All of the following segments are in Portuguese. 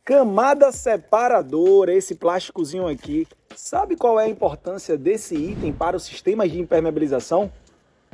Camada separadora, esse plásticozinho aqui. Sabe qual é a importância desse item para o sistema de impermeabilização?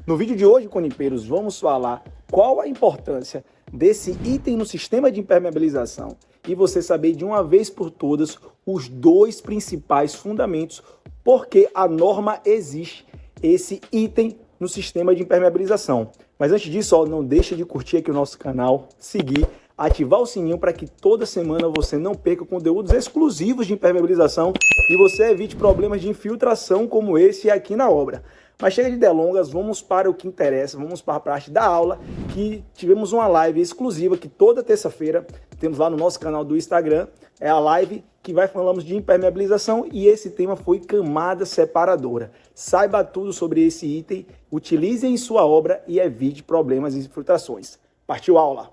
No vídeo de hoje, conipeiros, vamos falar qual a importância desse item no sistema de impermeabilização e você saber de uma vez por todas os dois principais fundamentos porque a norma existe esse item no sistema de impermeabilização. Mas antes disso, ó, não deixa de curtir aqui o nosso canal, seguir, ativar o sininho para que toda semana você não perca conteúdos exclusivos de impermeabilização e você evite problemas de infiltração como esse aqui na obra. Mas chega de delongas, vamos para o que interessa, vamos para a parte da aula, que tivemos uma live exclusiva que toda terça-feira temos lá no nosso canal do Instagram, é a live que falamos de impermeabilização e esse tema foi camada separadora. Saiba tudo sobre esse item, utilize em sua obra e evite problemas e infiltrações. Partiu a aula!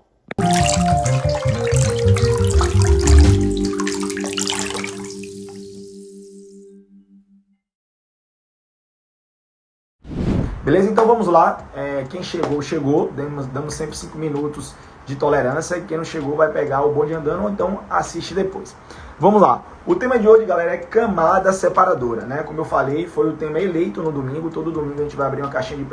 Beleza? Então vamos lá. Quem chegou, chegou. Damos sempre 5 minutos de tolerância. Quem não chegou vai pegar o bonde andando ou então assiste depois. Vamos lá. O tema de hoje, galera, é camada separadora, né? Como eu falei, foi o tema eleito no domingo. Todo domingo a gente vai abrir uma caixinha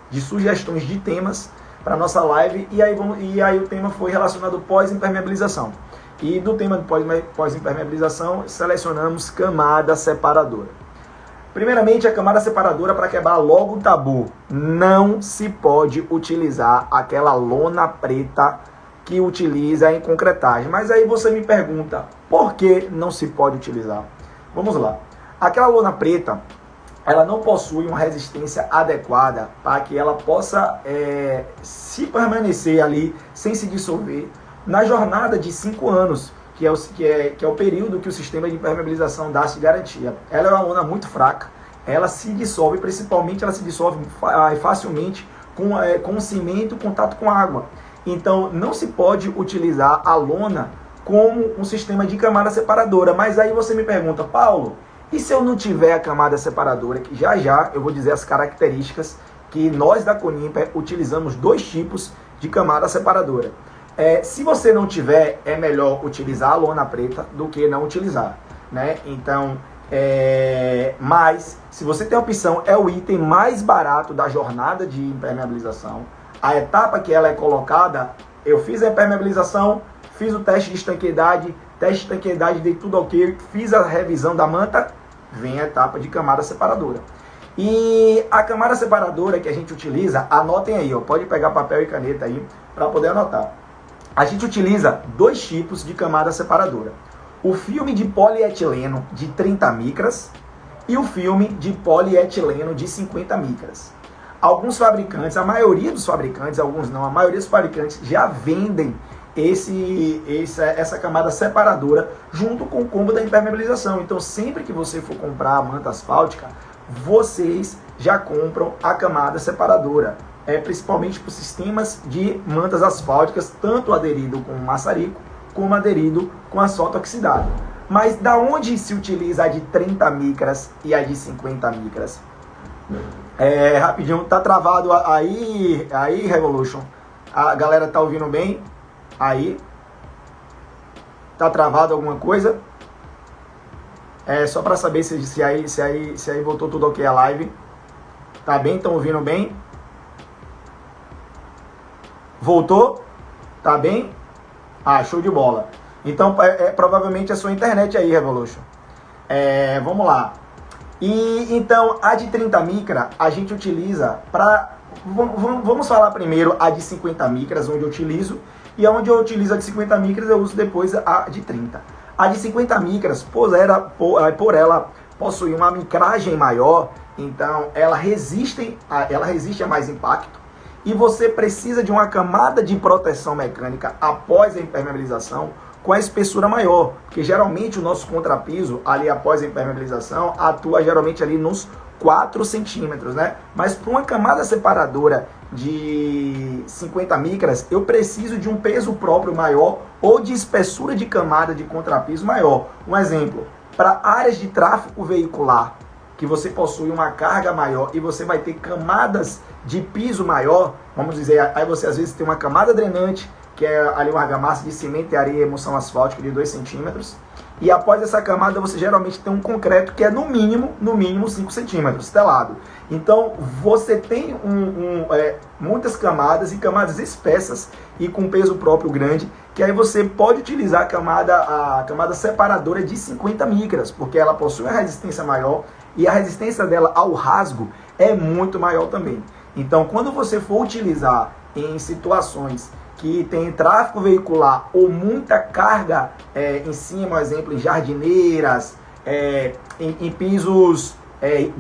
de sugestões de temas para nossa live. E aí o tema foi relacionado pós-impermeabilização. E do tema de pós-impermeabilização, selecionamos camada separadora. Primeiramente, a camada separadora, para quebrar logo o tabu, não se pode utilizar aquela lona preta que utiliza em concretagem. Mas aí você me pergunta, por que não se pode utilizar? Vamos lá. Aquela lona preta, ela não possui uma resistência adequada para que ela possa se permanecer ali sem se dissolver na jornada de 5 anos. Que é o período que o sistema de impermeabilização dá de garantia. Ela é uma lona muito fraca, ela se dissolve, principalmente ela se dissolve facilmente com cimento, contato com água. Então não se pode utilizar a lona como um sistema de camada separadora. Mas aí você me pergunta, Paulo, e se eu não tiver a camada separadora? Que já eu vou dizer as características que nós da Conimper utilizamos 2 tipos de camada separadora. Se você não tiver, é melhor utilizar a lona preta do que não utilizar, né? Então, mas se você tem a opção, é o item mais barato da jornada de impermeabilização. A etapa que ela é colocada, eu fiz a impermeabilização, fiz o teste de estanqueidade, dei tudo ok, fiz a revisão da manta, vem a etapa de camada separadora. E a camada separadora que a gente utiliza, anotem aí, ó, pode pegar papel e caneta aí para poder anotar. A gente utiliza 2 tipos de camada separadora. O filme de polietileno de 30 micras e o filme de polietileno de 50 micras. Alguns fabricantes, a maioria dos fabricantes, alguns não, a maioria dos fabricantes já vendem essa camada separadora junto com o combo da impermeabilização. Então sempre que você for comprar a manta asfáltica, vocês já compram a camada separadora. Principalmente para os sistemas de mantas asfálticas, tanto aderido com maçarico, como aderido com asfalto oxidado. Mas da onde se utiliza a de 30 micras e a de 50 micras? Rapidinho, tá travado aí Revolution? A galera tá ouvindo bem? Aí? Tá travado alguma coisa? Só para saber se aí voltou tudo ok a live. Tá bem? Estão ouvindo bem? Voltou? Tá bem? Show de bola. Então, provavelmente a sua internet aí, Revolution. Vamos lá. E então, a de 30 micra, a gente utiliza para... Vamos falar primeiro a de 50 micras, onde eu utilizo. E onde eu utilizo a de 50 micras, eu uso depois a de 30. A de 50 micras, por ela possuir uma micragem maior, então ela resiste a mais impacto. E você precisa de uma camada de proteção mecânica após a impermeabilização com a espessura maior, porque geralmente o nosso contrapiso ali após a impermeabilização atua geralmente ali nos 4 centímetros, né? Mas para uma camada separadora de 50 micras, eu preciso de um peso próprio maior ou de espessura de camada de contrapiso maior. Um exemplo, para áreas de tráfego veicular, que você possui uma carga maior e você vai ter camadas de piso maior, vamos dizer, aí você às vezes tem uma camada drenante que é ali uma argamassa de cimento e areia emulsão asfáltica de 2 centímetros. E após essa camada, você geralmente tem um concreto que é no mínimo 5 centímetros, telado. Então, você tem muitas camadas e camadas espessas e com peso próprio grande, que aí você pode utilizar a camada separadora de 50 micras, porque ela possui uma resistência maior e a resistência dela ao rasgo é muito maior também. Então, quando você for utilizar em situações que tem tráfego veicular ou muita carga em cima, por exemplo, em jardineiras, em pisos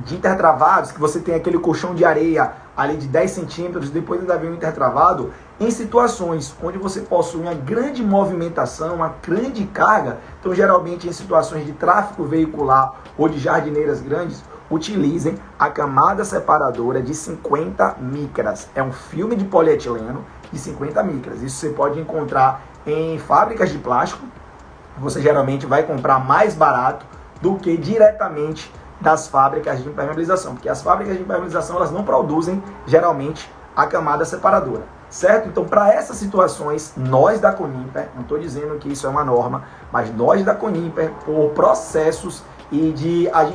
de intertravados, que você tem aquele colchão de areia ali de 10 centímetros, depois ainda vem o intertravado, em situações onde você possui uma grande movimentação, uma grande carga, então geralmente em situações de tráfego veicular ou de jardineiras grandes, utilizem a camada separadora de 50 micras. É um filme de polietileno de 50 micras. Isso você pode encontrar em fábricas de plástico. Você geralmente vai comprar mais barato do que diretamente das fábricas de impermeabilização, porque as fábricas de impermeabilização elas não produzem geralmente a camada separadora, certo? Então, para essas situações, nós da Conimper, não estou dizendo que isso é uma norma, mas nós da Conimper, por processos e de a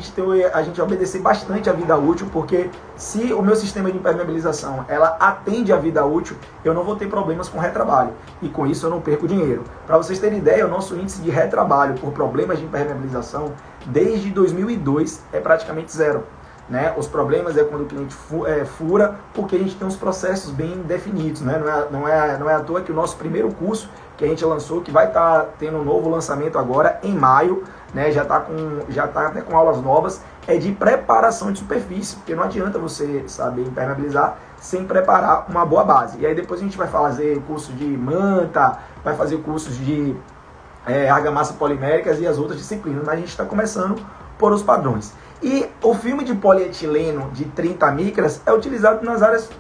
gente obedecer bastante a vida útil, porque se o meu sistema de impermeabilização ela atende a vida útil, eu não vou ter problemas com retrabalho e com isso eu não perco dinheiro. Para vocês terem ideia, o nosso índice de retrabalho por problemas de impermeabilização desde 2002 é praticamente zero. Né? Os problemas é quando o cliente fura, porque a gente tem uns processos bem definidos. Né? Não é à toa que o nosso primeiro curso que a gente lançou, que vai estar tendo um novo lançamento agora em maio, né? Já está até com aulas novas, é de preparação de superfície, porque não adianta você saber impermeabilizar sem preparar uma boa base. E aí depois a gente vai fazer curso de manta, vai fazer cursos de argamassa poliméricas e as outras disciplinas, mas a gente está começando por os padrões. E o filme de polietileno de 30 micras é utilizado nas áreas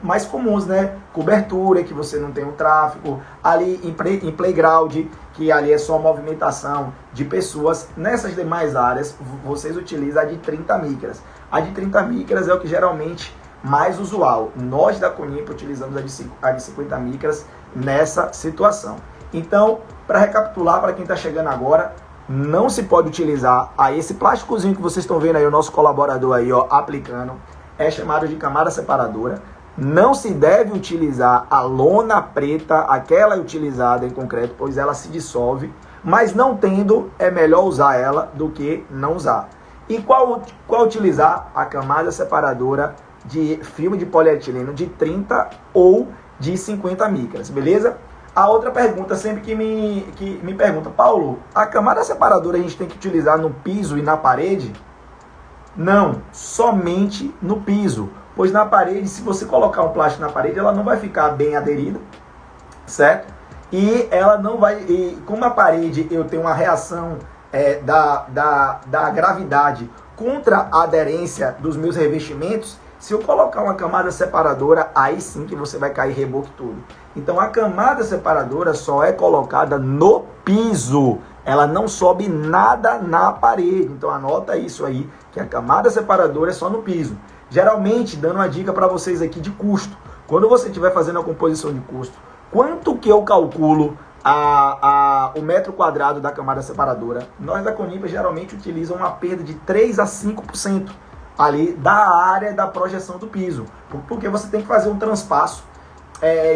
mais comuns, né? Cobertura, que você não tem um tráfego, ali em playground, que ali é só movimentação de pessoas. Nessas demais áreas, vocês utilizam a de 30 micras. A de 30 micras é o que geralmente mais usual. Nós da Conimper utilizamos a de 50 micras nessa situação. Então, para recapitular, para quem está chegando agora, não se pode utilizar esse plásticozinho que vocês estão vendo aí, o nosso colaborador aí, ó, aplicando, é chamado de camada separadora. Não se deve utilizar a lona preta, aquela utilizada em concreto, pois ela se dissolve, mas não tendo, é melhor usar ela do que não usar. E qual utilizar? A camada separadora de filme de polietileno de 30 ou de 50 micras, beleza? A outra pergunta, sempre que me pergunta, Paulo, a camada separadora a gente tem que utilizar no piso e na parede? Não, somente no piso. Pois na parede, se você colocar um plástico na parede, ela não vai ficar bem aderida, certo? E ela não vai... E como a parede eu tenho uma reação da gravidade contra a aderência dos meus revestimentos, se eu colocar uma camada separadora, aí sim que você vai cair reboque tudo. Então a camada separadora só é colocada no piso. Ela não sobe nada na parede. Então anota isso aí, que a camada separadora é só no piso. Geralmente, dando uma dica para vocês aqui de custo. Quando você estiver fazendo a composição de custo, quanto que eu calculo o metro quadrado da camada separadora? Nós da Conimper geralmente utilizam uma perda de 3 a 5% ali da área da projeção do piso. Porque você tem que fazer um transpasso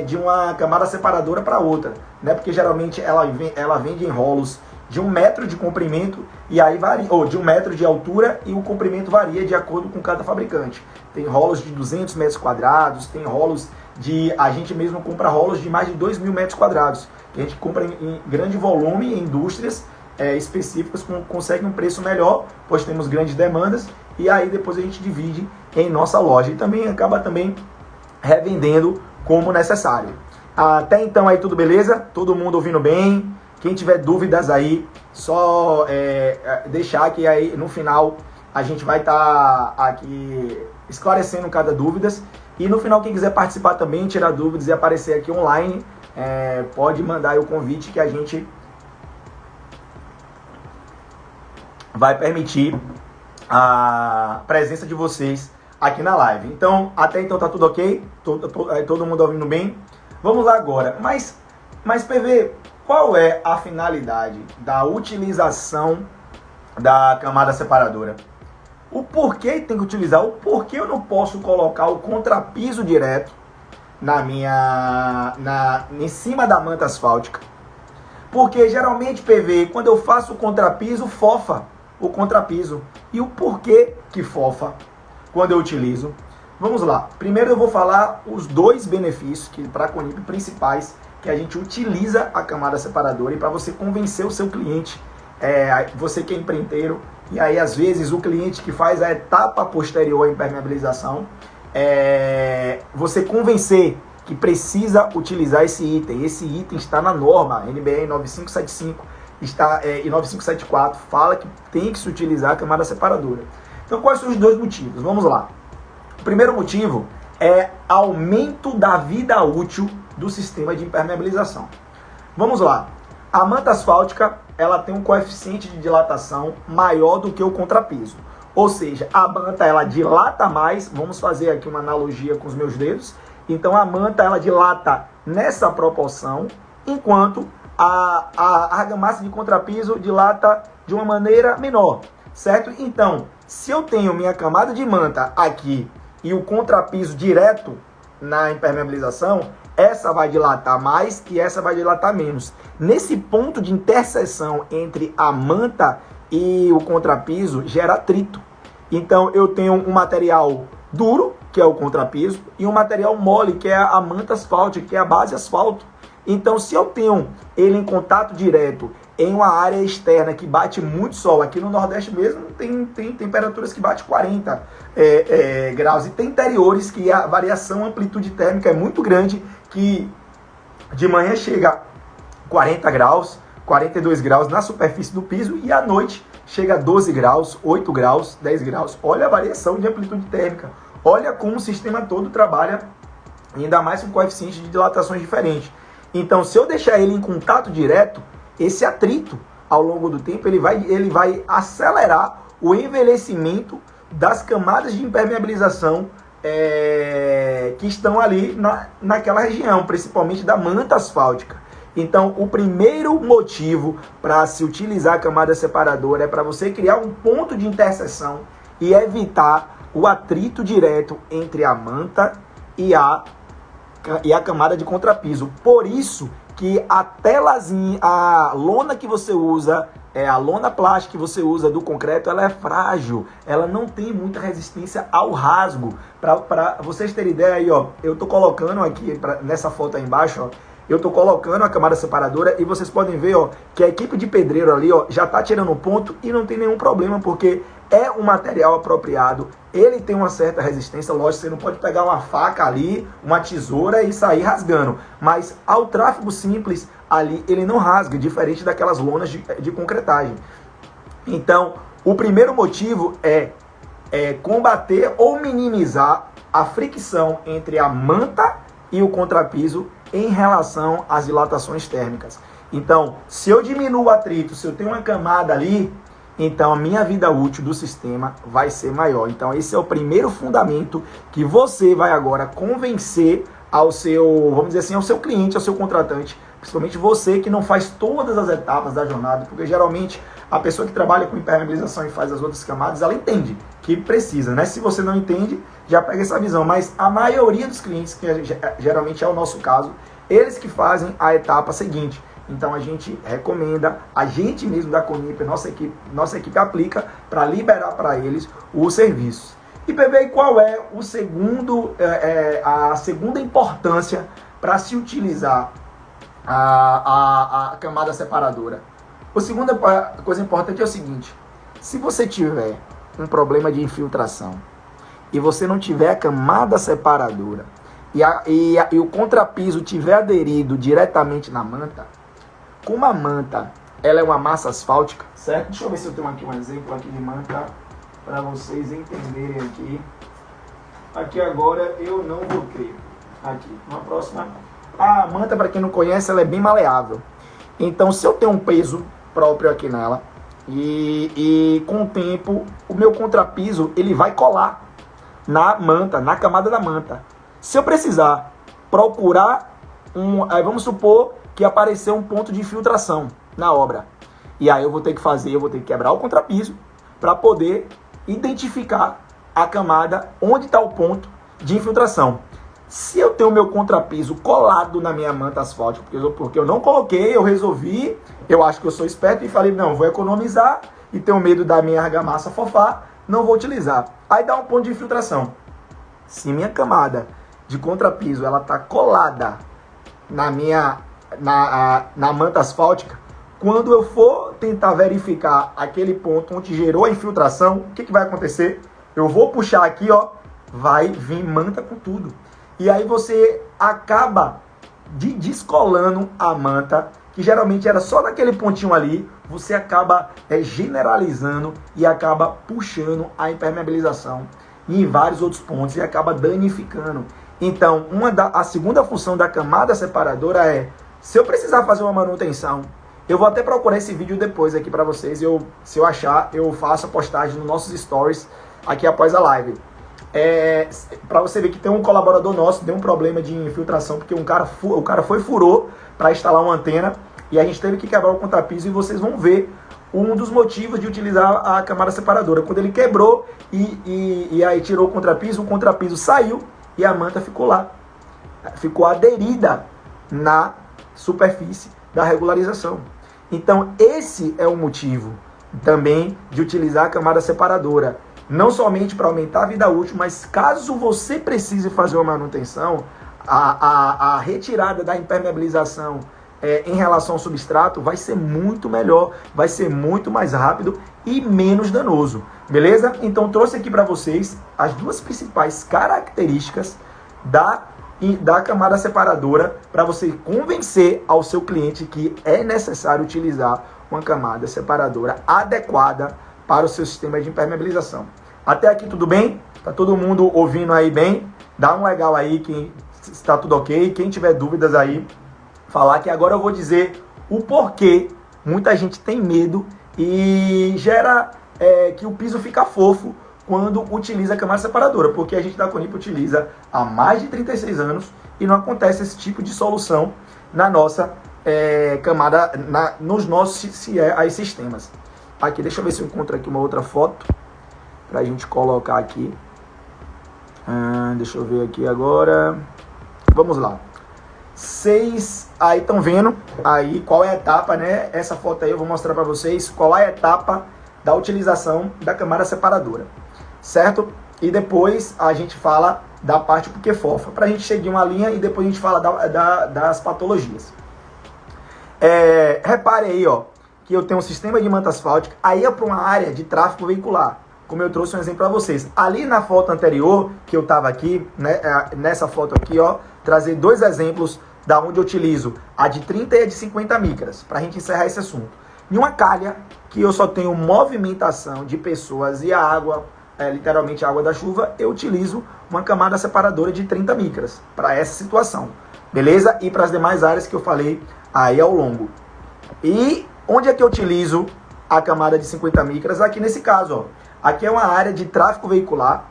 de uma camada separadora para outra, né? Porque geralmente ela vende em rolos de 1 metro de comprimento e aí varia, ou de 1 metro de altura, e o comprimento varia de acordo com cada fabricante. Tem rolos de 200 metros quadrados, tem rolos a gente mesmo compra rolos de mais de 2.000 metros quadrados, que a gente compra em grande volume em indústrias específicas, consegue um preço melhor, pois temos grandes demandas, e aí depois a gente divide em nossa loja e também acaba também revendendo como necessário. Até então aí tudo beleza? Todo mundo ouvindo bem? Quem tiver dúvidas aí, só deixar que aí no final a gente vai estar aqui esclarecendo cada dúvida. E no final, quem quiser participar também, tirar dúvidas e aparecer aqui online, pode mandar aí o convite que a gente vai permitir a presença de vocês aqui na live. Então, até então tá tudo ok? Todo mundo ouvindo bem? Vamos lá agora. Mas Mas PV, qual é a finalidade da utilização da camada separadora? O porquê tem que utilizar, o porquê eu não posso colocar o contrapiso direto em cima da manta asfáltica? Porque geralmente, PV, quando eu faço o contrapiso, fofa o contrapiso. E o porquê que fofa quando eu utilizo? Vamos lá. Primeiro eu vou falar os dois benefícios que para a Conip principais que a gente utiliza a camada separadora, e para você convencer o seu cliente, você que é empreiteiro, e aí às vezes o cliente que faz a etapa posterior à impermeabilização, você convencer que precisa utilizar esse item. Esse item está na norma NBR 9575 e 9574, fala que tem que se utilizar a camada separadora. Então quais são os dois motivos? Vamos lá. O primeiro motivo é aumento da vida útil do sistema de impermeabilização. Vamos lá. A manta asfáltica, ela tem um coeficiente de dilatação maior do que o contrapiso. Ou seja, a manta ela dilata mais, vamos fazer aqui uma analogia com os meus dedos. Então a manta ela dilata nessa proporção, enquanto a argamassa de contrapiso dilata de uma maneira menor, certo? Então, se eu tenho minha camada de manta aqui e o contrapiso direto na impermeabilização, essa vai dilatar mais e essa vai dilatar menos. Nesse ponto de interseção entre a manta e o contrapiso, gera atrito. Então eu tenho um material duro, que é o contrapiso, e um material mole, que é a manta asfáltica, que é a base asfalto. Então se eu tenho ele em contato direto em uma área externa que bate muito sol, aqui no Nordeste mesmo tem temperaturas que bate 40 graus, e tem interiores que a variação, a amplitude térmica é muito grande, que de manhã chega a 40 graus, 42 graus na superfície do piso, e à noite chega a 12 graus, 8 graus, 10 graus. Olha a variação de amplitude térmica, olha como o sistema todo trabalha, ainda mais com coeficiente de dilatações diferentes. Então se eu deixar ele em contato direto, esse atrito, ao longo do tempo, ele vai acelerar o envelhecimento das camadas de impermeabilização que estão ali naquela região, principalmente da manta asfáltica. Então, o primeiro motivo para se utilizar a camada separadora é para você criar um ponto de interseção e evitar o atrito direto entre a manta e a camada de contrapiso. Por isso que a telazinha, a lona que você usa, a lona plástica que você usa do concreto, ela é frágil, ela não tem muita resistência ao rasgo. Para vocês terem ideia aí, ó, eu tô colocando aqui nessa foto aí embaixo, ó, eu tô colocando a camada separadora e vocês podem ver, ó, que a equipe de pedreiro ali, ó, já tá tirando o ponto e não tem nenhum problema, porque é um material apropriado, ele tem uma certa resistência. Lógico, você não pode pegar uma faca ali, uma tesoura e sair rasgando, mas ao tráfego simples ali ele não rasga, diferente daquelas lonas de concretagem. Então, o primeiro motivo é combater ou minimizar a fricção entre a manta e o contrapiso em relação às dilatações térmicas. Então, se eu diminuo o atrito, se eu tenho uma camada ali, então a minha vida útil do sistema vai ser maior. Então esse é o primeiro fundamento que você vai agora convencer ao seu, vamos dizer assim, ao seu cliente, ao seu contratante, principalmente você que não faz todas as etapas da jornada, porque geralmente a pessoa que trabalha com impermeabilização e faz as outras camadas, ela entende que precisa, né? Se você não entende, já pega essa visão, mas a maioria dos clientes, que geralmente é o nosso caso, eles que fazem a etapa seguinte. Então a gente recomenda, a gente mesmo da Conip, nossa equipe aplica para liberar para eles o serviço. E PV, qual é a segunda importância para se utilizar a camada separadora? A segunda coisa importante é o seguinte: se você tiver um problema de infiltração e você não tiver a camada separadora e o contrapiso tiver aderido diretamente na manta, como a manta ela é uma massa asfáltica, certo? Deixa eu ver se eu tenho aqui um exemplo aqui de manta para vocês entenderem aqui. Aqui agora eu não vou ter. Aqui, uma próxima. A manta, para quem não conhece, ela é bem maleável. Então, se eu tenho um peso próprio aqui nela e com o tempo o meu contrapiso ele vai colar na manta, na camada da manta. Se eu precisar procurar vamos supor que apareceu um ponto de infiltração na obra. E aí eu vou ter que quebrar o contrapiso para poder identificar a camada onde está o ponto de infiltração. Se eu tenho meu contrapiso colado na minha manta asfáltica, porque eu não coloquei, eu resolvi, eu acho que eu sou esperto e falei, não, vou economizar e tenho medo da minha argamassa fofar, não vou utilizar. Aí dá um ponto de infiltração. Se minha camada de contrapiso ela está colada na manta asfáltica, quando eu for tentar verificar aquele ponto onde gerou a infiltração, o que vai acontecer? Eu vou puxar aqui, ó, vai vir manta com tudo. E aí você acaba descolando a manta, que geralmente era só naquele pontinho ali, você acaba generalizando e acaba puxando a impermeabilização em vários outros pontos e acaba danificando. Então, a segunda função da camada separadora é, se eu precisar fazer uma manutenção, eu vou até procurar esse vídeo depois aqui para vocês, se eu achar, eu faço a postagem nos nossos stories aqui após a live. Para você ver que tem um colaborador nosso, deu um problema de infiltração, porque o cara furou para instalar uma antena e a gente teve que quebrar o contrapiso, e vocês vão ver um dos motivos de utilizar a camada separadora. Quando ele quebrou e aí tirou o contrapiso saiu e a manta ficou lá. Ficou aderida na superfície da regularização. Então esse é o motivo também de utilizar a camada separadora. Não somente para aumentar a vida útil, mas caso você precise fazer uma manutenção, a retirada da impermeabilização em relação ao substrato vai ser muito melhor, vai ser muito mais rápido e menos danoso, beleza? Então trouxe aqui para vocês as duas principais características da camada separadora para você convencer ao seu cliente que é necessário utilizar uma camada separadora adequada para o seu sistema de impermeabilização. Até aqui tudo bem? Tá todo mundo ouvindo aí bem? Dá um legal aí, quem está tudo ok. Quem tiver dúvidas aí, falar que agora eu vou dizer o porquê muita gente tem medo e gera que o piso fica fofo quando utiliza a camada separadora, porque a gente da Conip utiliza há mais de 36 anos e não acontece esse tipo de solução na nossa camada, nos nossos sistemas. Aqui, deixa eu ver se eu encontro aqui uma outra foto para a gente colocar aqui. Deixa eu ver aqui agora. Vamos lá. Vocês aí estão vendo aí qual é a etapa, né? Essa foto aí eu vou mostrar para vocês qual é a etapa da utilização da camada separadora, certo? E depois a gente fala da parte porque fofa, para a gente seguir uma linha e depois a gente fala das patologias. Repare aí, ó, que eu tenho um sistema de manta asfáltica, aí é para uma área de tráfego veicular, como eu trouxe um exemplo para vocês. Ali na foto anterior, que eu estava aqui, né, nessa foto aqui, ó, trazer dois exemplos da onde eu utilizo a de 30 e a de 50 micras, para a gente encerrar esse assunto. Em uma calha que eu só tenho movimentação de pessoas e a água, literalmente a água da chuva, eu utilizo uma camada separadora de 30 micras para essa situação, beleza? E para as demais áreas que eu falei aí ao longo. E onde é que eu utilizo a camada de 50 micras? Aqui nesse caso, ó. Aqui é uma área de tráfego veicular.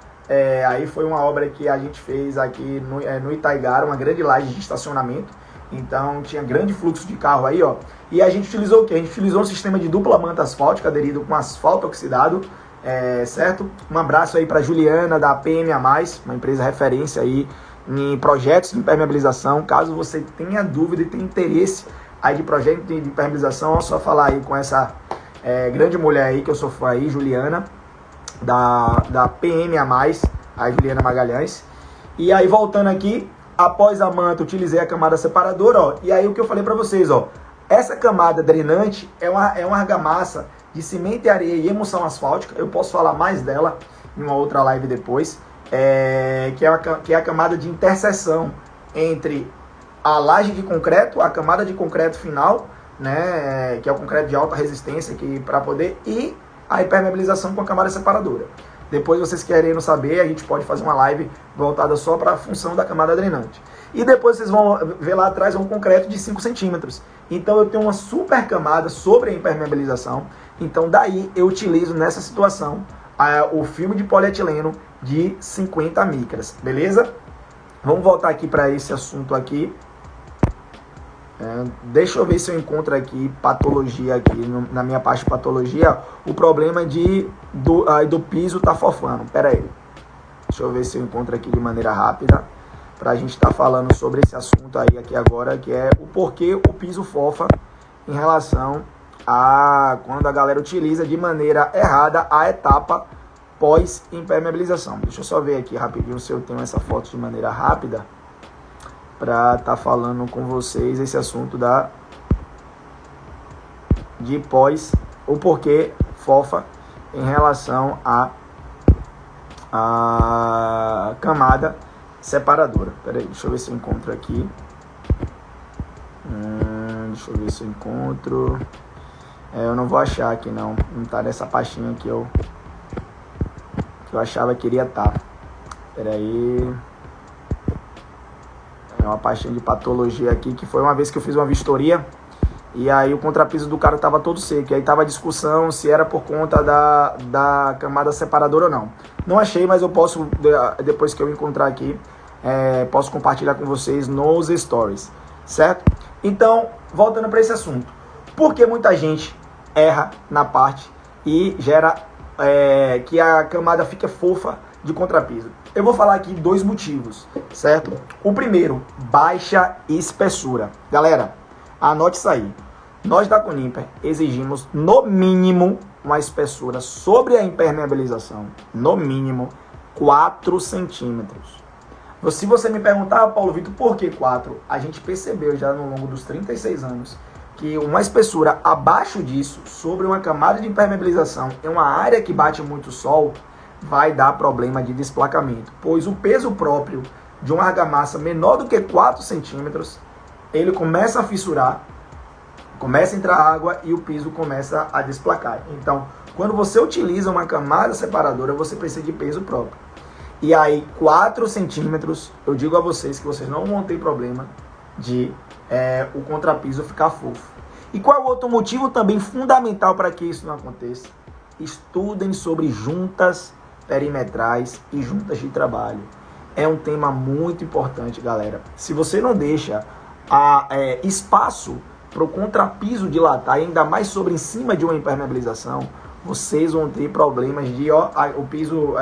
Aí foi uma obra que a gente fez aqui no Itaigara, uma grande laje de estacionamento. Então tinha grande fluxo de carro aí, ó. E a gente utilizou o quê? A gente utilizou um sistema de dupla manta asfáltica aderido com asfalto oxidado, certo? Um abraço aí para Juliana da PMA+, uma empresa referência aí em projetos de impermeabilização. Caso você tenha dúvida e tenha interesse aí de projeto de impermeabilização, é só falar aí com essa grande mulher aí que eu sou fã aí, Juliana, da PMA+, a Juliana Magalhães. E aí voltando aqui, após a manta, utilizei a camada separadora, ó. E aí o que eu falei para vocês, ó, essa camada drenante é uma argamassa de cimento e areia e emulsão asfáltica. Eu posso falar mais dela em uma outra live depois, que é a camada de interseção entre a laje de concreto, a camada de concreto final, né, que é o concreto de alta resistência, que para poder, e a impermeabilização com a camada separadora. Depois, vocês querendo saber, a gente pode fazer uma live voltada só para a função da camada drenante. E depois vocês vão ver lá atrás um concreto de 5 centímetros. Então eu tenho uma super camada sobre a impermeabilização. Então daí eu utilizo nessa situação o filme de polietileno de 50 micras, beleza? Vamos voltar aqui para esse assunto aqui. Deixa eu ver se eu encontro aqui patologia aqui na minha parte de patologia, o problema do piso tá fofando. Pera aí. Deixa eu ver se eu encontro aqui de maneira rápida pra gente estar falando sobre esse assunto aí aqui agora, que é o porquê o piso fofa em relação a quando a galera utiliza de maneira errada a etapa pós-impermeabilização. Deixa eu só ver aqui rapidinho se eu tenho essa foto de maneira rápida para estar falando com vocês esse assunto de pós, o porquê fofa em relação a camada separadora. Pera aí, deixa eu ver se eu encontro aqui. Deixa eu ver se eu encontro. Eu não vou achar aqui não tá nessa pastinha que eu achava que iria estar. Pera aí. É uma pastinha de patologia aqui, que foi uma vez que eu fiz uma vistoria e aí o contrapiso do cara tava todo seco. E aí tava a discussão se era por conta da camada separadora ou não. Não achei, mas eu posso, depois que eu encontrar aqui, posso compartilhar com vocês nos stories, certo? Então, voltando para esse assunto. Por que muita gente erra na parte e gera que a camada fica fofa de contrapiso? Eu vou falar aqui 2 motivos, certo? O primeiro, baixa espessura. Galera, anote isso aí. Nós da Conimper exigimos, no mínimo, uma espessura sobre a impermeabilização, no mínimo, 4 centímetros. Se você me perguntar, Paulo Vitor, por que 4? A gente percebeu já no longo dos 36 anos que uma espessura abaixo disso, sobre uma camada de impermeabilização, em uma área que bate muito sol, vai dar problema de desplacamento, pois o peso próprio de uma argamassa menor do que 4 centímetros, ele começa a fissurar, começa a entrar água e o piso começa a desplacar. Então, quando você utiliza uma camada separadora, você precisa de peso próprio. E aí, 4 centímetros, eu digo a vocês que vocês não vão ter problema de o contrapiso ficar fofo. E qual é o outro motivo também fundamental para que isso não aconteça? Estudem sobre juntas perimetrais e juntas de trabalho. É um tema muito importante, galera. Se você não deixa espaço para o contrapiso dilatar, ainda mais sobre em cima de uma impermeabilização, vocês vão ter problemas de o piso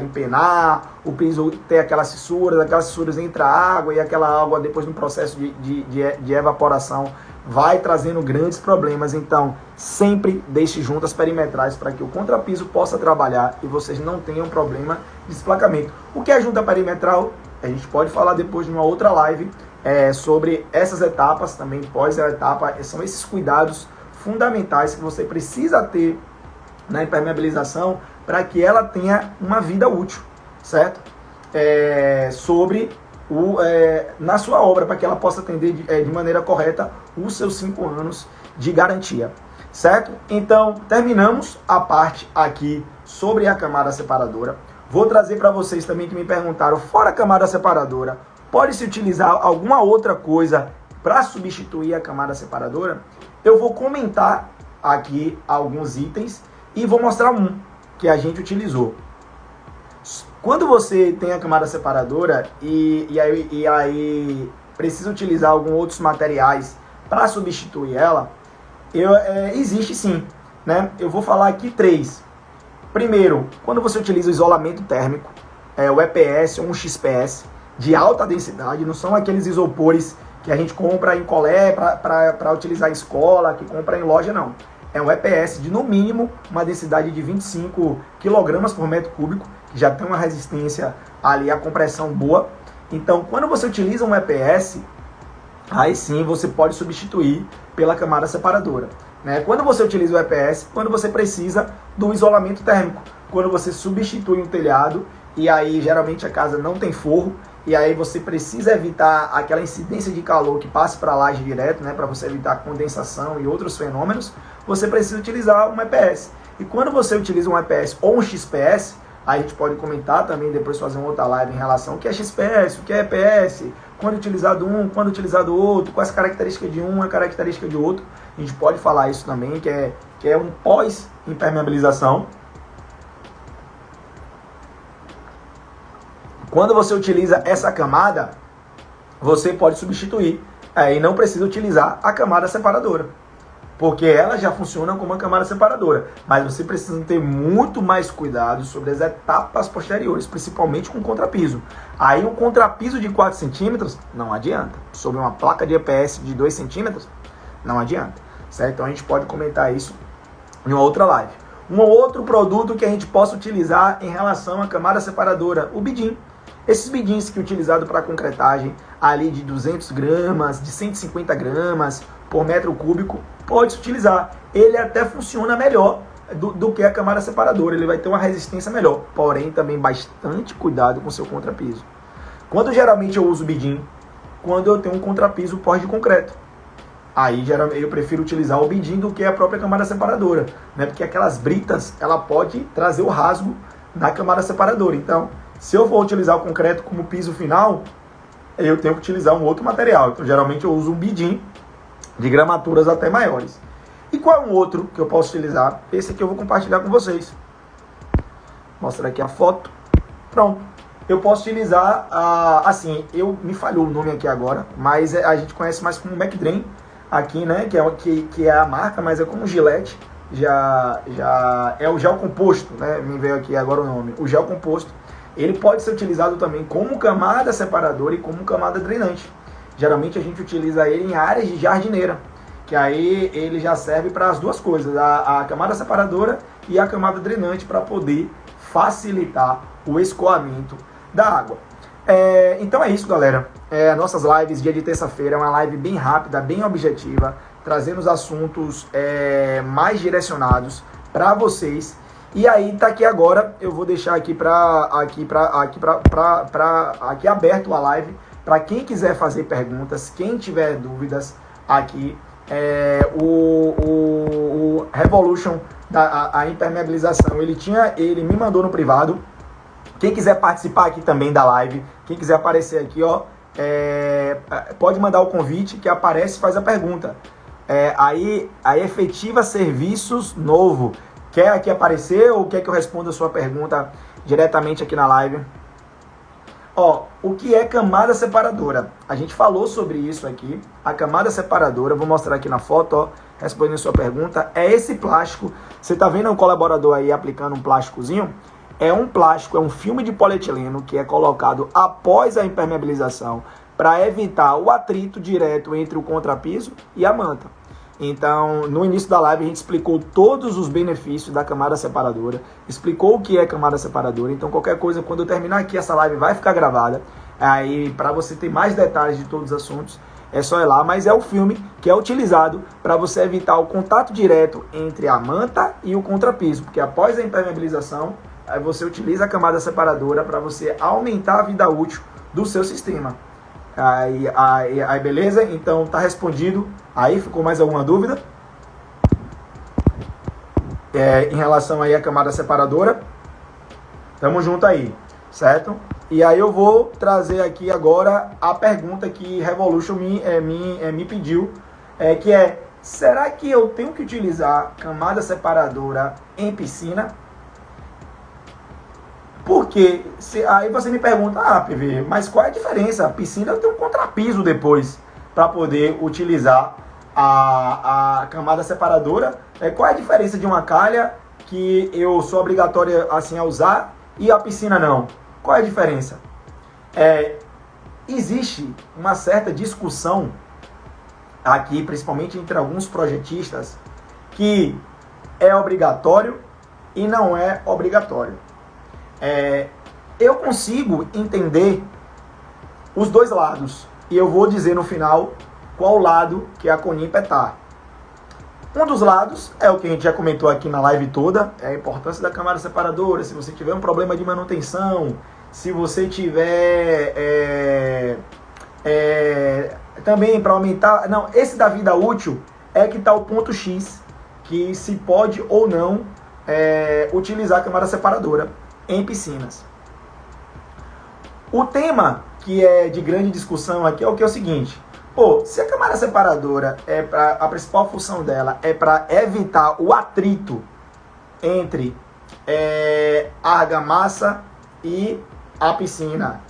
empenar, o piso ter aquelas fissuras entra água e aquela água depois no processo de evaporação vai trazendo grandes problemas. Então, sempre deixe juntas perimetrais para que o contrapiso possa trabalhar e vocês não tenham problema de desplacamento. O que é junta perimetral? A gente pode falar depois de uma outra live sobre essas etapas, também pós-etapa. São esses cuidados fundamentais que você precisa ter na impermeabilização para que ela tenha uma vida útil, certo? Na sua obra, para que ela possa atender de maneira correta os seus 5 anos de garantia, certo? Então, terminamos a parte aqui sobre a camada separadora. Vou trazer para vocês também que me perguntaram, fora a camada separadora, pode-se utilizar alguma outra coisa para substituir a camada separadora? Eu vou comentar aqui alguns itens e vou mostrar um que a gente utilizou. Quando você tem a camada separadora e aí precisa utilizar alguns outros materiais para substituir ela, existe sim, né? Eu vou falar aqui 3. Primeiro, quando você utiliza o isolamento térmico, o EPS ou um XPS de alta densidade, não são aqueles isopores que a gente compra em colé para utilizar em escola, que compra em loja, não. É um EPS de, no mínimo, uma densidade de 25 kg por metro cúbico, que já tem uma resistência ali à compressão boa. Então, quando você utiliza um EPS, aí sim você pode substituir pela camada separadora, né? Quando você utiliza o EPS, quando você precisa do isolamento térmico, quando você substitui um telhado, e aí geralmente a casa não tem forro, e aí você precisa evitar aquela incidência de calor que passe para a laje direto, né, para você evitar condensação e outros fenômenos, você precisa utilizar um EPS. E quando você utiliza um EPS ou um XPS, a gente pode comentar também, depois fazer uma outra live em relação ao que é XPS, o que é EPS, quando utilizado um, quando utilizado outro, quais as características de um, a característica de outro. A gente pode falar isso também, que é um pós-impermeabilização. Quando você utiliza essa camada, você pode substituir Aí não precisa utilizar a camada separadora, porque ela já funciona como uma camada separadora. Mas você precisa ter muito mais cuidado sobre as etapas posteriores, principalmente com o contrapiso. Aí um contrapiso de 4 centímetros não adianta. Sobre uma placa de EPS de 2 centímetros, não adianta. Certo? Então a gente pode comentar isso em uma outra live. Um outro produto que a gente possa utilizar em relação à camada separadora, o bidim. Esses bidins que é utilizado para concretagem ali de 200 gramas, de 150 gramas por metro cúbico, pode se utilizar. Ele até funciona melhor do que a camada separadora, ele vai ter uma resistência melhor, porém também bastante cuidado com o seu contrapiso. Quando geralmente eu uso bidim? Quando eu tenho um contrapiso pós de concreto. Aí geralmente eu prefiro utilizar o bidim do que a própria camada separadora, né? Porque aquelas britas, ela pode trazer o rasgo na camada separadora. Então, se eu for utilizar o concreto como piso final, eu tenho que utilizar um outro material. Então, geralmente eu uso um bidim de gramaturas até maiores. E qual é um outro que eu posso utilizar? Esse aqui eu vou compartilhar com vocês. Mostra aqui a foto. Pronto. Eu posso utilizar, assim, me falhou o nome aqui agora, mas a gente conhece mais como McDrain aqui, né? Que é a marca, mas é como Gillette. Já é o gel composto, né? Me veio aqui agora o nome. O gel composto. Ele pode ser utilizado também como camada separadora e como camada drenante. Geralmente a gente utiliza ele em áreas de jardineira, que aí ele já serve para as duas coisas, a camada separadora e a camada drenante, para poder facilitar o escoamento da água. Então é isso, galera. Nossas lives dia de terça-feira é uma live bem rápida, bem objetiva, trazendo os assuntos mais direcionados para vocês. E aí tá aqui agora, eu vou deixar aqui aqui aberto a live para quem quiser fazer perguntas, quem tiver dúvidas aqui. O Revolution a impermeabilização, ele me mandou no privado. Quem quiser participar aqui também da live, quem quiser aparecer aqui, ó, pode mandar o convite que aparece e faz a pergunta. Aí a Efetiva Serviços Novo, quer aqui aparecer ou quer que eu responda a sua pergunta diretamente aqui na live? Ó, o que é camada separadora? A gente falou sobre isso aqui. A camada separadora, vou mostrar aqui na foto, ó, respondendo a sua pergunta, é esse plástico. Você tá vendo um colaborador aí aplicando um plásticozinho? É um plástico, é um filme de polietileno que é colocado após a impermeabilização para evitar o atrito direto entre o contrapiso e a manta. Então, no início da live a gente explicou todos os benefícios da camada separadora, explicou o que é camada separadora. Então, qualquer coisa, quando eu terminar aqui, essa live vai ficar gravada. Aí, para você ter mais detalhes de todos os assuntos, é só ir lá. Mas é o filme que é utilizado para você evitar o contato direto entre a manta e o contrapiso, porque após a impermeabilização, aí você utiliza a camada separadora para você aumentar a vida útil do seu sistema. Aí beleza? Então tá respondido. Aí ficou mais alguma dúvida? Em relação aí à camada separadora? Tamo junto aí, certo? E aí eu vou trazer aqui agora a pergunta que Revolution me pediu, que é: será que eu tenho que utilizar camada separadora em piscina? Porque aí você me pergunta, PV, mas qual é a diferença? A piscina tem um contrapiso depois para poder utilizar a camada separadora. Qual é a diferença de uma calha que eu sou obrigatória assim a usar e a piscina não? Qual é a diferença? Existe uma certa discussão aqui, principalmente entre alguns projetistas, que é obrigatório e não é obrigatório. Eu consigo entender os dois lados e eu vou dizer no final qual lado que a Conimpa está. Um dos lados é o que a gente já comentou aqui na live toda, é a importância da camada separadora. Se você tiver um problema de manutenção, se você tiver também para aumentar, não, esse da vida útil é que está o ponto X, que se pode ou não utilizar a camada separadora em piscinas. O tema que é de grande discussão aqui é o seguinte: se a camada separadora a principal função dela é para evitar o atrito entre a argamassa e a piscina,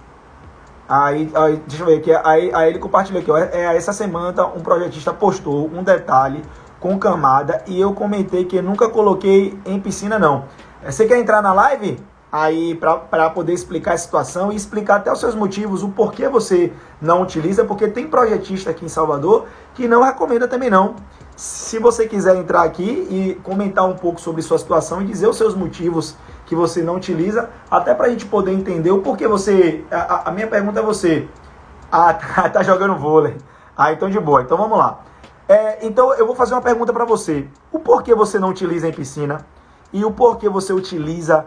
Aí deixa eu ver aqui, aí ele compartilhou aqui, ó, essa semana um projetista postou um detalhe com camada e eu comentei que nunca coloquei em piscina não. Você quer entrar na live? Aí para poder explicar a situação e explicar até os seus motivos, o porquê você não utiliza, porque tem projetista aqui em Salvador que não recomenda também não. Se você quiser entrar aqui e comentar um pouco sobre sua situação e dizer os seus motivos que você não utiliza, até para a gente poder entender o porquê você... A minha pergunta é você... tá jogando vôlei. Então de boa. Então vamos lá. Então eu vou fazer uma pergunta para você. O porquê você não utiliza em piscina e o porquê você utiliza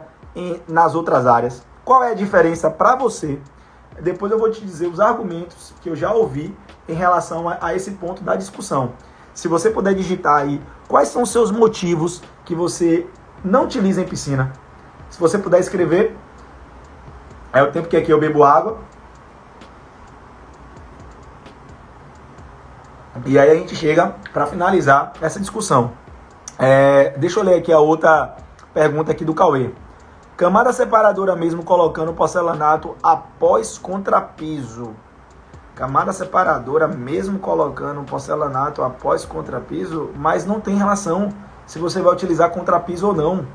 nas outras áreas? Qual é a diferença para você? Depois eu vou te dizer os argumentos que eu já ouvi em relação a esse ponto da discussão. Se você puder digitar aí, quais são os seus motivos que você não utiliza em piscina? Se você puder escrever, é o tempo que aqui eu bebo água. E aí a gente chega para finalizar essa discussão. Deixa eu ler aqui a outra pergunta aqui do Cauê. Camada separadora mesmo colocando porcelanato após contrapiso. Camada separadora mesmo colocando porcelanato após contrapiso, mas não tem relação se você vai utilizar contrapiso ou não.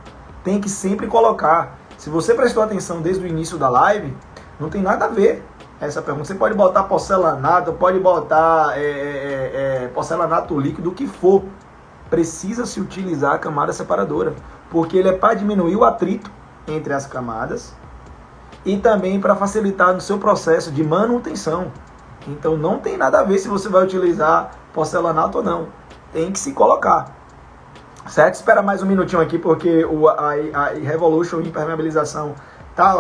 Tem que sempre colocar. Se você prestou atenção desde o início da live, não tem nada a ver essa pergunta. Você pode botar porcelanato, pode botar porcelanato líquido, o que for. Precisa se utilizar a camada separadora, porque ele é para diminuir o atrito entre as camadas e também para facilitar no seu processo de manutenção. Então não tem nada a ver se você vai utilizar porcelanato ou não. Tem que se colocar. Certo? Espera mais um minutinho aqui, porque a Revolution impermeabilização,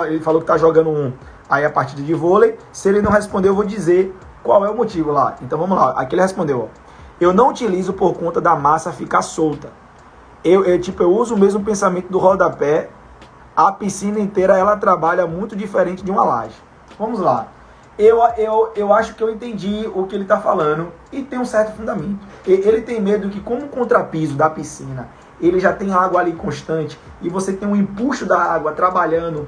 ele falou que tá jogando aí a partida de vôlei. Se ele não respondeu, eu vou dizer qual é o motivo lá. Então vamos lá. Aqui ele respondeu, ó. Eu não utilizo por conta da massa ficar solta. Eu uso o mesmo pensamento do rodapé. A piscina inteira, ela trabalha muito diferente de uma laje. Vamos lá. Eu acho que eu entendi o que ele está falando e tem um certo fundamento. Ele tem medo que, como o contrapiso da piscina, ele já tem água ali constante e você tem um empuxo da água trabalhando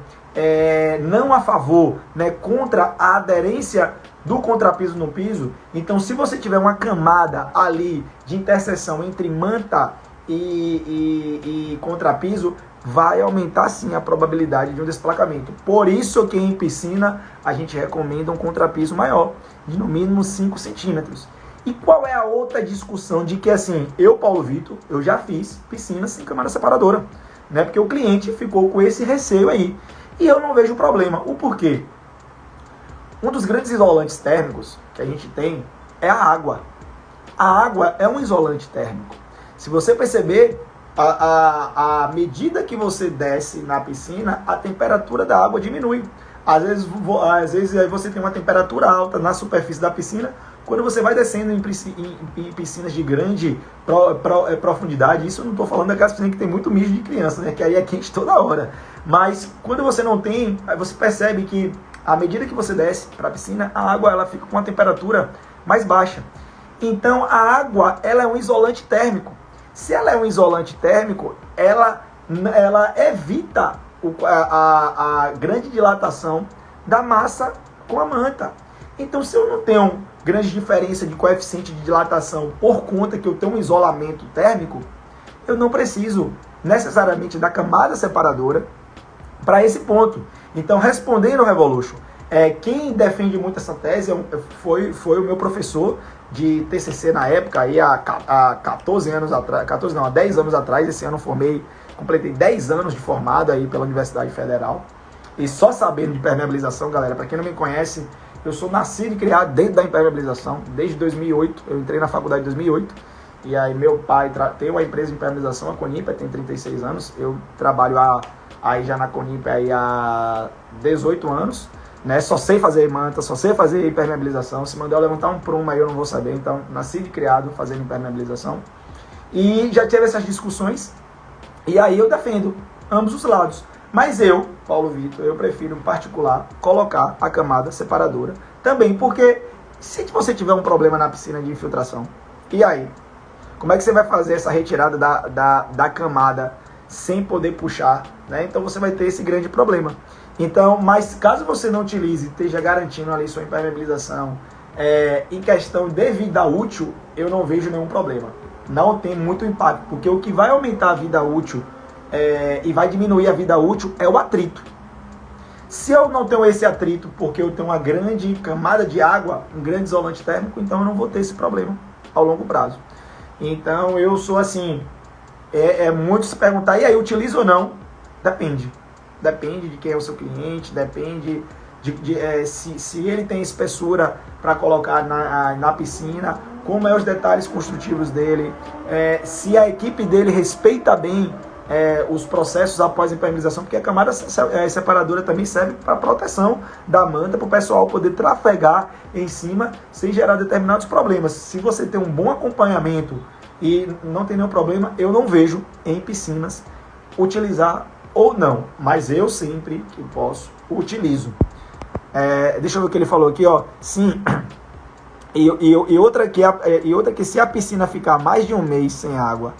não a favor, né, contra a aderência do contrapiso no piso. Então, se você tiver uma camada ali de interseção entre manta e contrapiso, vai aumentar sim a probabilidade de um desplacamento. Por isso que em piscina a gente recomenda um contrapiso maior, de no mínimo 5 centímetros. E qual é a outra discussão de que assim, eu, Paulo Vitor, eu já fiz piscina sem camada separadora, né? Porque o cliente ficou com esse receio aí. E eu não vejo problema. O porquê? Um dos grandes isolantes térmicos que a gente tem é a água. A água é um isolante térmico. Se você perceber, à medida que você desce na piscina, a temperatura da água diminui. Às vezes aí você tem uma temperatura alta na superfície da piscina. Quando você vai descendo em piscinas de grande profundidade, isso eu não estou falando daquelas piscinas que tem muito mijo de criança, né? Que aí é quente toda hora. Mas quando você não tem, você percebe que à medida que você desce para a piscina, a água ela fica com uma temperatura mais baixa. Então a água ela é um isolante térmico. Se ela é um isolante térmico, ela evita a grande dilatação da massa com a manta. Então, se eu não tenho grande diferença de coeficiente de dilatação por conta que eu tenho um isolamento térmico, eu não preciso necessariamente da camada separadora para esse ponto. Então, respondendo ao Revolution, quem defende muito essa tese foi o meu professor de TCC na época, aí há 14 anos atrás, há 10 anos atrás. Esse ano eu completei 10 anos de formado aí pela Universidade Federal. E só sabendo de impermeabilização, galera, para quem não me conhece, eu sou nascido e criado dentro da impermeabilização, desde 2008, eu entrei na faculdade em 2008, e aí meu pai tem uma empresa de impermeabilização, a Conimpa, tem 36 anos, eu trabalho aí já na Conimpa aí há 18 anos, né? Só sei fazer manta, só sei fazer impermeabilização. Se mandar eu levantar um prumo aí eu não vou saber. Então, nasci de criado fazendo impermeabilização. E já tive essas discussões. E aí eu defendo ambos os lados. Mas eu, Paulo Vitor, eu prefiro em particular colocar a camada separadora. Também porque se você tiver um problema na piscina de infiltração, e aí? Como é que você vai fazer essa retirada da camada sem poder puxar, né? Então você vai ter esse grande problema. Então, mas caso você não utilize, esteja garantindo ali sua impermeabilização, em questão de vida útil, eu não vejo nenhum problema. Não tem muito impacto, porque o que vai aumentar a vida útil e vai diminuir a vida útil é o atrito. Se eu não tenho esse atrito porque eu tenho uma grande camada de água, um grande isolante térmico, então eu não vou ter esse problema ao longo prazo. Então eu sou assim, muito se perguntar, e aí, utiliza ou não? Depende. Depende de quem é o seu cliente, depende se ele tem espessura para colocar na piscina, como é os detalhes construtivos dele, se a equipe dele respeita bem os processos após a impermeabilização, porque a camada separadora também serve para proteção da manta, para o pessoal poder trafegar em cima sem gerar determinados problemas. Se você tem um bom acompanhamento e não tem nenhum problema, eu não vejo em piscinas utilizar ou não, mas eu sempre que posso utilizo. Deixa eu ver o que ele falou aqui, ó. Sim. E outra que se a piscina ficar mais de um mês sem água,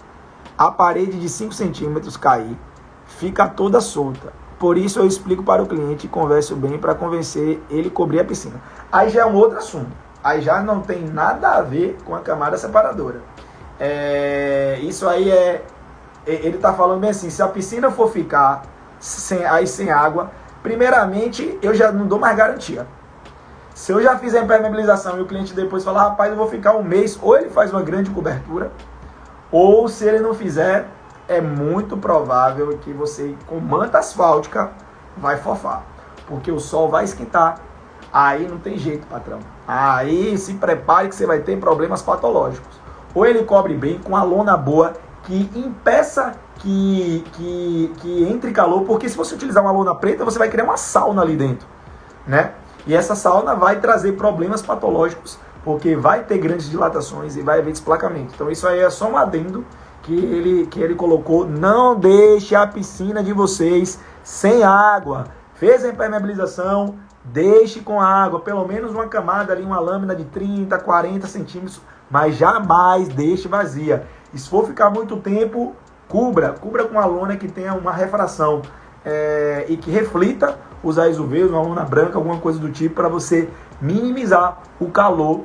a parede de 5 centímetros cair, fica toda solta. Por isso eu explico para o cliente e converso bem para convencer ele a cobrir a piscina. Aí já é um outro assunto. Aí já não tem nada a ver com a camada separadora. Isso aí ele está falando bem assim, se a piscina for ficar sem água, primeiramente eu já não dou mais garantia. Se eu já fiz a impermeabilização e o cliente depois falar, rapaz, eu vou ficar um mês, ou ele faz uma grande cobertura, ou se ele não fizer, é muito provável que você, com manta asfáltica, vai fofar. Porque o sol vai esquentar. Aí não tem jeito, patrão. Aí se prepare que você vai ter problemas patológicos. Ou ele cobre bem com a lona boa, que impeça que entre calor, porque se você utilizar uma lona preta, você vai criar uma sauna ali dentro, né? E essa sauna vai trazer problemas patológicos, porque vai ter grandes dilatações e vai haver desplacamento. Então isso aí é só um adendo que ele colocou. Não deixe a piscina de vocês sem água. Fez a impermeabilização, deixe com água, pelo menos uma camada ali, uma lâmina de 30, 40 centímetros, mas jamais deixe vazia. E se for ficar muito tempo, cubra com uma lona que tenha uma refração e que reflita os raios UV, uma lona branca, alguma coisa do tipo, para você minimizar o calor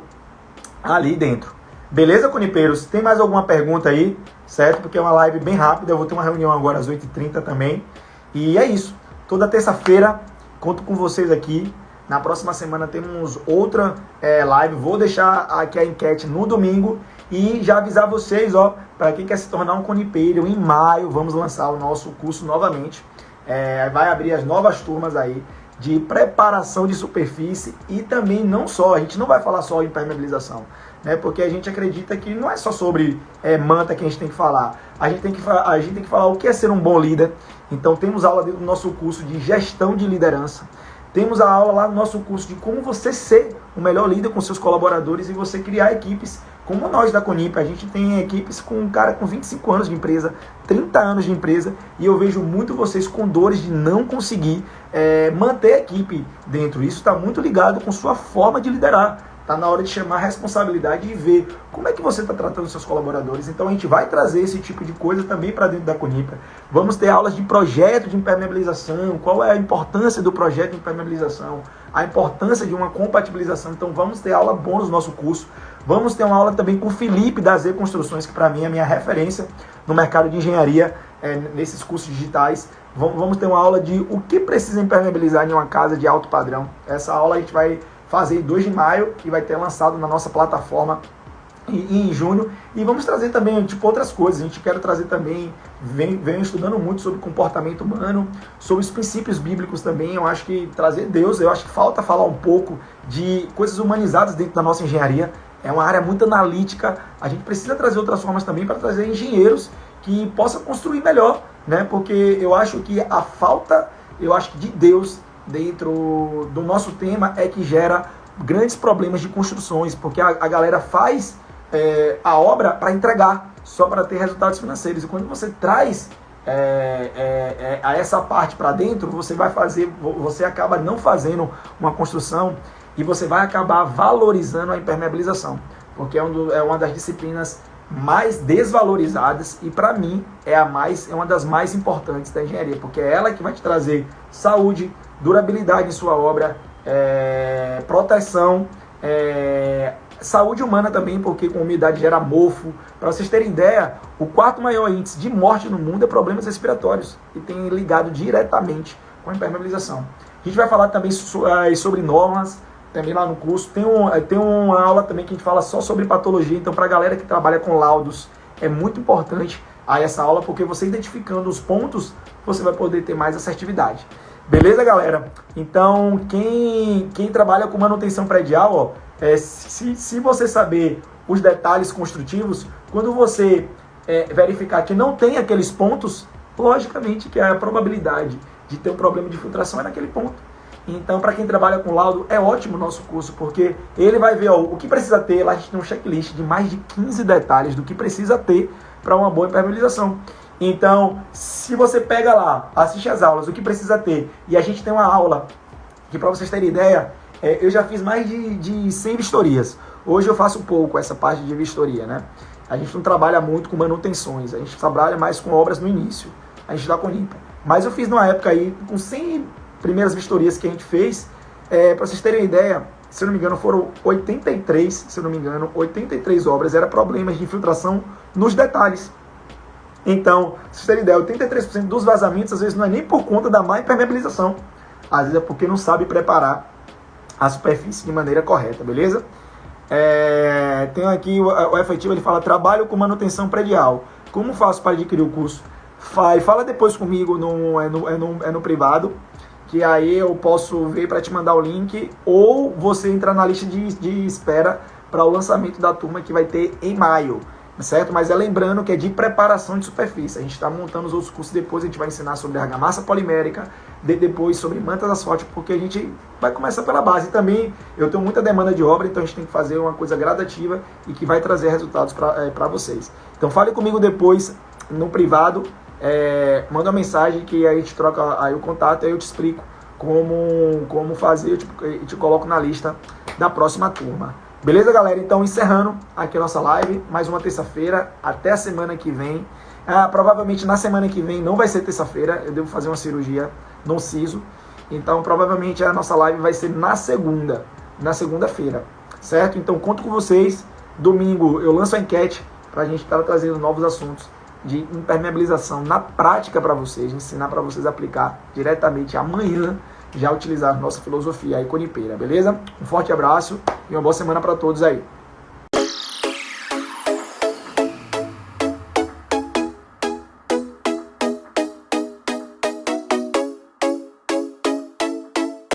ali dentro. Beleza, conipeiros? Tem mais alguma pergunta aí, certo? Porque é uma live bem rápida, eu vou ter uma reunião agora às 8h30 também. E é isso. Toda terça-feira, conto com vocês aqui. Na próxima semana temos outra live. Vou deixar aqui a enquete no domingo. E já avisar vocês, ó, para quem quer se tornar um conipeiro, em maio vamos lançar o nosso curso novamente. Vai abrir as novas turmas aí de preparação de superfície e também não só, a gente não vai falar só em impermeabilização, né? Porque a gente acredita que não é só sobre manta que a gente tem que falar. A gente tem que falar o que é ser um bom líder. Então temos aula dentro do nosso curso de gestão de liderança. Temos a aula lá no nosso curso de como você ser o melhor líder com seus colaboradores e você criar equipes como nós da Conip. A gente tem equipes com um cara com 25 anos de empresa, 30 anos de empresa, e eu vejo muito vocês com dores de não conseguir manter a equipe dentro. Isso está muito ligado com sua forma de liderar. Está na hora de chamar a responsabilidade e ver como é que você está tratando seus colaboradores. Então a gente vai trazer esse tipo de coisa também para dentro da Conipra. Vamos ter aulas de projeto de impermeabilização, qual é a importância do projeto de impermeabilização, a importância de uma compatibilização. Então vamos ter aula bônus no nosso curso. Vamos ter uma aula também com o Felipe da Z Construções, que para mim é a minha referência no mercado de engenharia, nesses cursos digitais. Vamos ter uma aula de o que precisa impermeabilizar em uma casa de alto padrão. Essa aula a gente vai fazer em 2 de maio e vai ter lançado na nossa plataforma em junho. E vamos trazer também outras coisas. A gente quer trazer também, venho estudando muito sobre comportamento humano, sobre os princípios bíblicos também. Eu acho que trazer Deus, eu acho que falta falar um pouco de coisas humanizadas dentro da nossa engenharia. É uma área muito analítica. A gente precisa trazer outras formas também para trazer engenheiros que possam construir melhor, né? Porque eu acho que a falta, de Deus dentro do nosso tema é que gera grandes problemas de construções, porque a galera faz a obra para entregar, só para ter resultados financeiros. E quando você traz a essa parte para dentro, você acaba não fazendo uma construção e você vai acabar valorizando a impermeabilização, porque é uma das disciplinas mais desvalorizadas e para mim é uma das mais importantes da engenharia, porque é ela que vai te trazer saúde, durabilidade em sua obra, proteção, saúde humana também, porque com umidade gera mofo. Para vocês terem ideia, o quarto maior índice de morte no mundo é problemas respiratórios e tem ligado diretamente com a impermeabilização. A gente vai falar também sobre normas, também lá no curso. Tem uma aula também que a gente fala só sobre patologia, então para a galera que trabalha com laudos, é muito importante essa aula, porque você identificando os pontos, você vai poder ter mais assertividade. Beleza, galera? Então, quem trabalha com manutenção predial, se você saber os detalhes construtivos, quando você verificar que não tem aqueles pontos, logicamente que a probabilidade de ter um problema de filtração é naquele ponto. Então, para quem trabalha com laudo, é ótimo o nosso curso, porque ele vai ver o que precisa ter. Lá a gente tem um checklist de mais de 15 detalhes do que precisa ter para uma boa impermeabilização. Então, se você pega lá, assiste as aulas, o que precisa ter, e a gente tem uma aula que, para vocês terem ideia, eu já fiz mais de 100 vistorias. Hoje eu faço pouco essa parte de vistoria, né? A gente não trabalha muito com manutenções, a gente trabalha mais com obras no início, a gente dá com limpa. Mas eu fiz numa época aí, com 100 primeiras vistorias que a gente fez, para vocês terem ideia, se eu não me engano, foram 83 obras, era problemas de infiltração nos detalhes. Então, se vocês terem ideia, 83% dos vazamentos, às vezes não é nem por conta da má impermeabilização, às vezes é porque não sabe preparar a superfície de maneira correta, beleza? Tem aqui o efetivo, ele fala, trabalho com manutenção predial. Como faço para adquirir o curso? Fala depois comigo, no privado, que aí eu posso ver para te mandar o link, ou você entrar na lista de espera para o lançamento da turma que vai ter em maio, certo? Mas lembrando que é de preparação de superfície. A gente está montando os outros cursos depois, a gente vai ensinar sobre argamassa polimérica, depois sobre mantas asfálticas, porque a gente vai começar pela base. E também eu tenho muita demanda de obra, então a gente tem que fazer uma coisa gradativa e que vai trazer resultados para vocês. Então fale comigo depois no privado, manda uma mensagem que aí a gente troca aí o contato e aí eu te explico como fazer, eu te coloco na lista da próxima turma. Beleza, galera? Então, encerrando aqui a nossa live, mais uma terça-feira, até a semana que vem. Provavelmente na semana que vem não vai ser terça-feira, eu devo fazer uma cirurgia no siso. Então, provavelmente a nossa live vai ser na segunda-feira, certo? Então, conto com vocês. Domingo eu lanço a enquete para a gente estar trazendo novos assuntos de impermeabilização na prática para vocês, ensinar para vocês aplicar diretamente amanhã, já utilizar nossa filosofia aí conipeira, beleza? Um forte abraço e uma boa semana para todos aí.